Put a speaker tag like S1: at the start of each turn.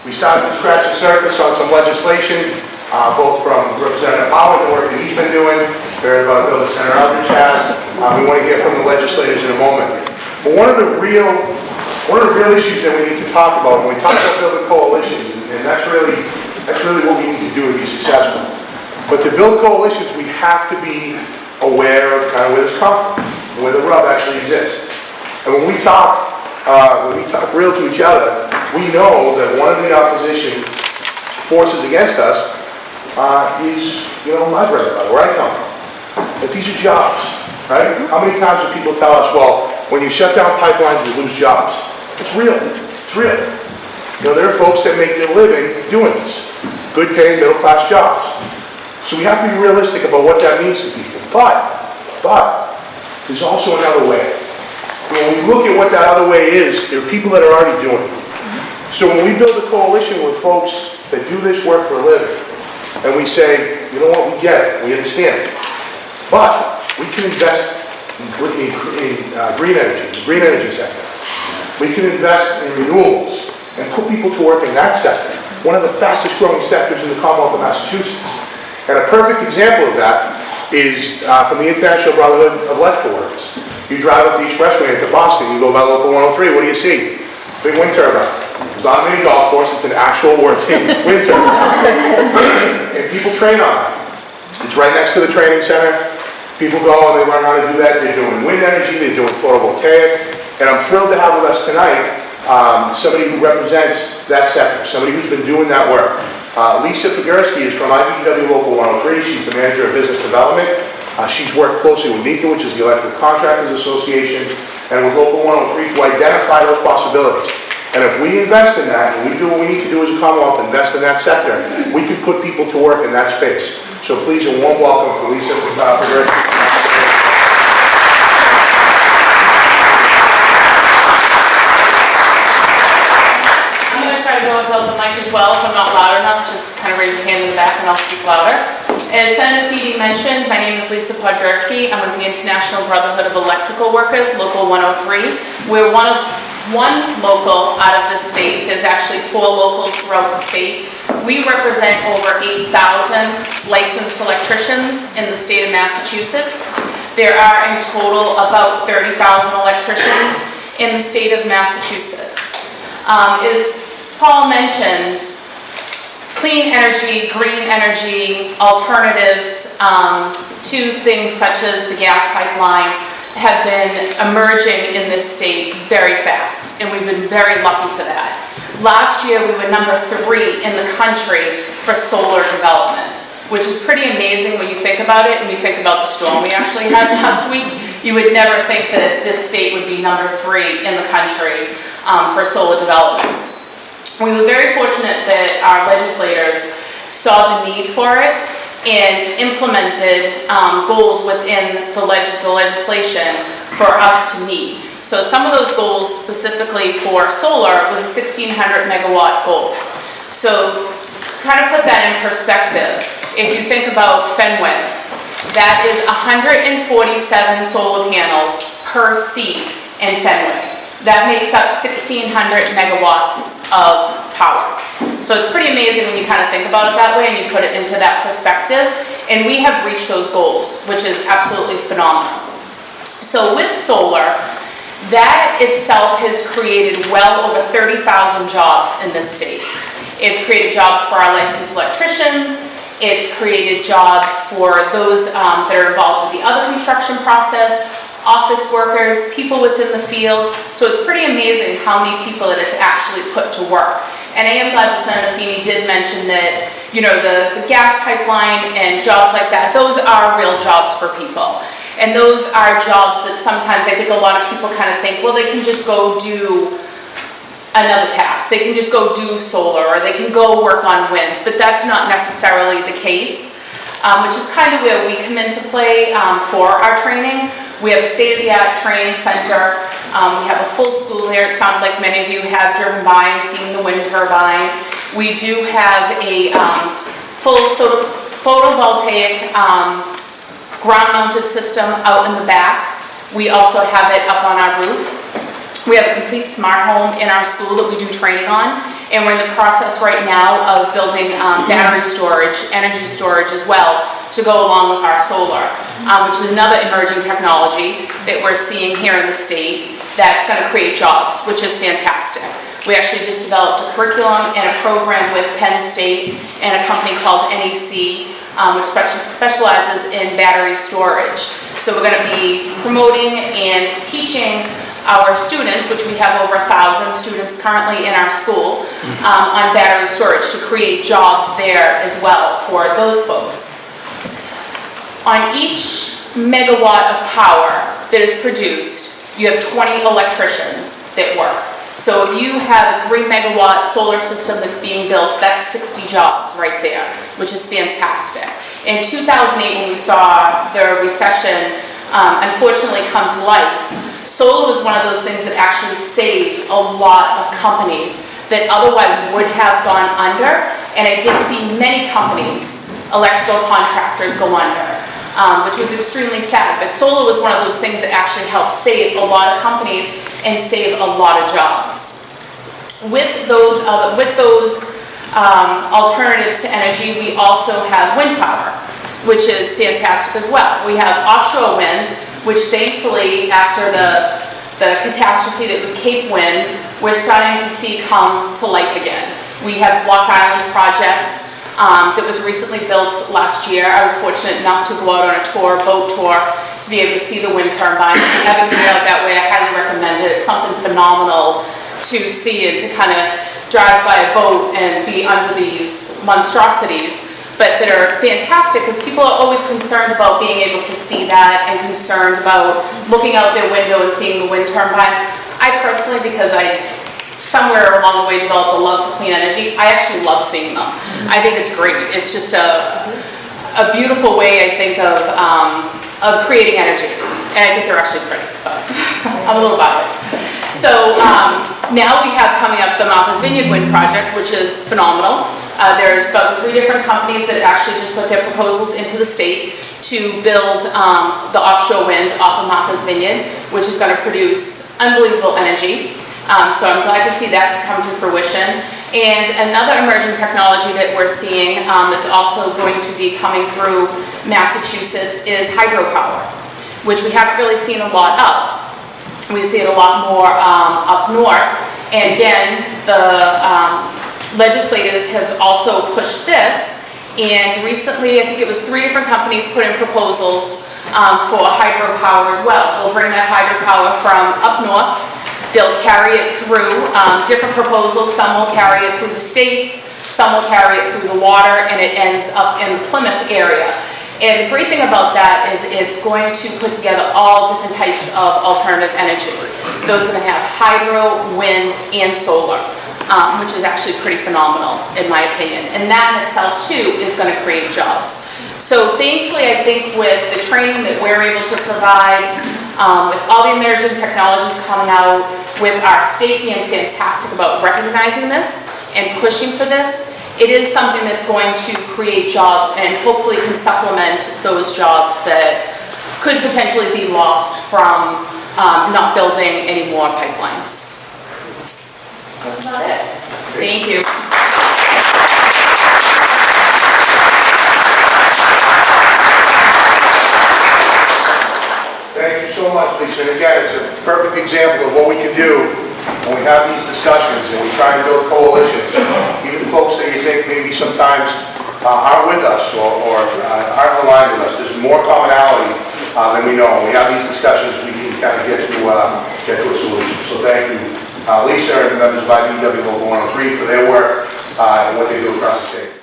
S1: We started to scratch the surface on some legislation, both from Representative Howard, the work that he's been doing, heard about a bill that Senator Eldridge has. We want to hear from the legislators in a moment. But one of the real issues that we need to talk about when we talk about building coalitions, and that's really what we need to do to be successful. But to build coalitions, we have to be aware of kind of where this comes from, where the rub actually exists. And when we talk real to each other, we know that one of the opposition forces against us is, my brother, where I come from. That these are jobs, right? How many times do people tell us, well, when you shut down pipelines, we lose jobs? It's real. It's real. There are folks that make their living doing this. Good paying, middle class jobs. So we have to be realistic about what that means to people. But there's also another way. When we look at what that other way is, there are people that are already doing it. So when we build a coalition with folks that do this work for a living, and we say, you know what, we get it, we understand it. But we can invest in green energy, the green energy sector. We can invest in renewables and put people to work in that sector, one of the fastest growing sectors in the Commonwealth of Massachusetts. And a perfect example of that is from the International Brotherhood of Electrical Workers. You drive up the expressway into Boston, you go by local 103, what do you see? Big wind turbine. It's not a mini golf course, it's an actual working wind turbine. And people train on it. It's right next to the training center. People go and they learn how to do that. They're doing wind energy, they're doing photovoltaic. And I'm thrilled to have with us tonight somebody who represents that sector, somebody who's been doing that work. Lisa RSP is from IBEW Local 103. She's the manager of business development. She's worked closely with NECA, which is the Electrical Contractors Association, and with Local 103 to identify those possibilities. And if we invest in that, and we do what we need to do as a Commonwealth, invest in that sector, we can put people to work in that space. So please, a warm welcome for Lisa RSP.
S2: About the mic as well, if I'm not loud enough, just kind of raise your hand in the back and I'll speak louder. As Senator Feedy mentioned, my name is Lisa RSP. I'm with the International Brotherhood of Electrical Workers, Local 103. We're one local out of the state. There's actually 4 locals throughout the state. We represent over 8,000 licensed electricians in the state of Massachusetts. There are in total about 30,000 electricians in the state of Massachusetts. As Paul mentions, clean energy, green energy, alternatives to things such as the gas pipeline have been emerging in this state very fast, and we've been very lucky for that. Last year, we were number 3 in the country for solar development, which is pretty amazing when you think about it, and you think about the storm we actually had last week. You would never think that this state would be number 3 in the country for solar development. We were very fortunate that our legislators saw the need for it and implemented goals within the legislation for us to meet. So some of those goals specifically for solar was a 1,600 megawatt goal. So kind of put that in perspective, if you think about Fenwick, that is 147 solar panels per seat in Fenwick. That makes up 1,600 megawatts of power. So it's pretty amazing when you kind of think about it that way and you put it into that perspective. And we have reached those goals, which is absolutely phenomenal. So with solar, that itself has created well over 30,000 jobs in this state. It's created jobs for our licensed electricians. It's created jobs for those that are involved with the other construction process, office workers, people within the field. So it's pretty amazing how many people that it's actually put to work. And I am glad that Senator Feeny did mention that, the gas pipeline and jobs like that, those are real jobs for people. And those are jobs that sometimes I think a lot of people kind of think, well, they can just go do another task. They can just go do solar, or they can go work on wind, but that's not necessarily the case, which is kind of where we come into play for our training. We have a state-of-the-art training center. We have a full school here. It sounds like many of you have driven by and seen the wind turbine. We do have a full sort of photovoltaic ground-mounted system out in the back. We also have it up on our roof. We have a complete smart home in our school that we do training on. And we're in the process right now of building battery storage, energy storage as well, to go along with our solar, which is another emerging technology that we're seeing here in the state that's going to create jobs, which is fantastic. We actually just developed a curriculum and a program with Penn State and a company called NEC, which specializes in battery storage. So we're going to be promoting and teaching our students, which we have over 1,000 students currently in our school, on battery storage to create jobs there as well for those folks. On each megawatt of power that is produced, you have 20 electricians that work. So if you have a 3 megawatt solar system that's being built, that's 60 jobs right there, which is fantastic. In 2008, when we saw the recession unfortunately come to life, solar was one of those things that actually saved a lot of companies that otherwise would have gone under, and I did see many companies, electrical contractors, go under, which was extremely sad. But solar was one of those things that actually helped save a lot of companies and save a lot of jobs. With those alternatives to energy, we also have wind power, which is fantastic as well. We have offshore wind, which thankfully, after the catastrophe that was Cape Wind, we're starting to see come to life again. We have Block Island project that was recently built last year. I was fortunate enough to go out on a tour, boat tour, to be able to see the wind turbine. If you haven't been out that way, I highly recommend it. It's something phenomenal to see and to kind of drive by a boat and be under these monstrosities, but that are fantastic because people are always concerned about being able to see that and concerned about looking out their window and seeing the wind turbines. I personally, because I somewhere along the way developed a love for clean energy, I actually love seeing them. I think it's great. It's just a beautiful way, I think, of creating energy. And I think they're actually pretty, but I'm a little biased. So now we have coming up the Martha's Vineyard Wind Project, which is phenomenal. There's about 3 different companies that actually just put their proposals into the state to build the offshore wind off of Martha's Vineyard, which is going to produce unbelievable energy. So I'm glad to see that to come to fruition. And another emerging technology that we're seeing that's also going to be coming through Massachusetts is hydropower, which we haven't really seen a lot of. We see it a lot more up north. And again, the legislators have also pushed this. And recently, I think it was 3 different companies put in proposals for hydropower as well. We'll bring that hydropower from up north. They'll carry it through different proposals. Some will carry it through the states, some will carry it through the water, and it ends up in the Plymouth area. And the great thing about that is it's going to put together all different types of alternative energy. Those are going to have hydro, wind, and solar, which is actually pretty phenomenal in my opinion. And that in itself too is going to create jobs. So thankfully, I think with the training that we're able to provide, with all the emerging technologies coming out, with our state being fantastic about recognizing this and pushing for this, it is something that's going to create jobs and hopefully can supplement those jobs that could potentially be lost from not building any more pipelines. That's about it. Thank you.
S1: Thank you so much, Lisa. And again, it's a perfect example of what we can do when we have these discussions and we try to build coalitions. Even folks that you think maybe sometimes aren't with us or aren't aligned with us, there's more commonality than we know. When we have these discussions, we can kind of get to a solution. So thank you, Lisa and the members of IBEW Local 103 for their work and what they do across the state.